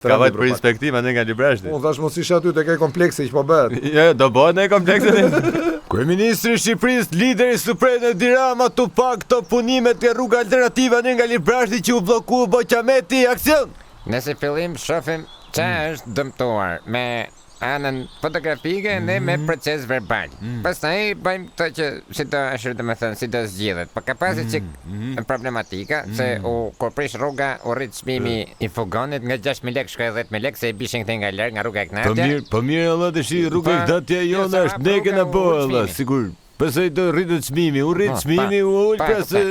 Ka vajt për inspektim anë nga Librashti. Unë thash mos isha aty te ke komplekse që po bëhet. Jo, do bëhet në kompleksin. Kryeministri i Shqipërisë, lideri suprem Edi Rama tu pak këto punimet e rruga alternativa nga Librashti që u blloku Boqameti, aksion. Nëse fillim shohim çfarë është dëmtuar me anën fotografike dhe me proces verbal. Pastaj bëjmë këto që si do është domethënë si do zgjidhet. Po ka pasur çik problematika se kur prish rruga u rrit çmimi i fugonit nga 6.000 lekë shkoi 10.000 lekë se i bishin këthe nga larg nga rruga e Knatja. Po mirë Allah të shi rruga e Knatja jona është neke na po Allah, sigur. Pastaj do rritet çmimi, u rrit çmimi, u ul pra se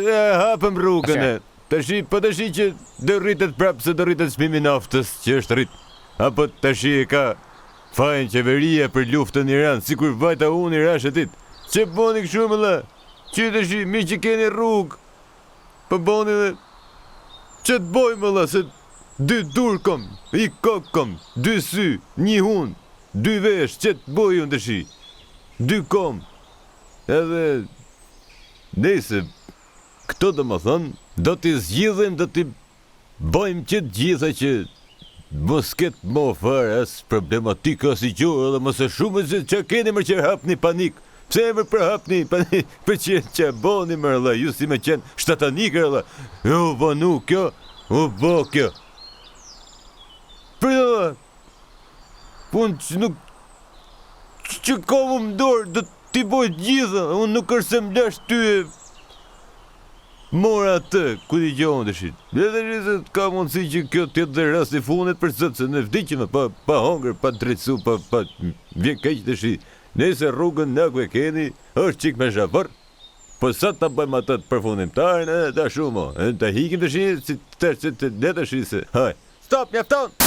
hapëm rrugën. Tashi po tashi që do rritet prapë se do rritet çmimi naftës që është rrit. Apo tashi e ka fajin qeveria për luftën në Iran, sikur vajta unë i rash atit. Që boni kështu më la? Që të shi, mi që keni rrugë. Po boni dhe... Që të boj më la, se 2 dur kom, i kok kom, 2 sy, 1 hun, 2 vesh, që të boj unë të shi. 2 kom. Edhe... Nese, këto do më thonë, do t'i zgjidhem, do t'i bojmë që të gjitha që... Mos ketë më farë as problematika si gjohë edhe mos e shumë se që keni mërë që hapni panik. Pse e mërë për hapni panik për që boni mërë la, ju si me qenë shtatanikër la. U bonu kjo, u bo kjo. Për la, pun që nuk, që komu më dorë, do t'i boj gjitha, unë nuk është se më lash ty e... Mora atë, ku t'i gjohën të shit. Edhe që ka mundësi që kjo tjetë dhe rast i funit për sëtë, se në vdikime, pa hongër, pa drejtësu, pa vjen keq të shit. Nese rrugën në ku e keni, është qik me zhavar, po sa ta bëjmë atë të përfundimtarën, ta shumë, ta hikim të shit, si të shit, se, haj. Stop, mjafton!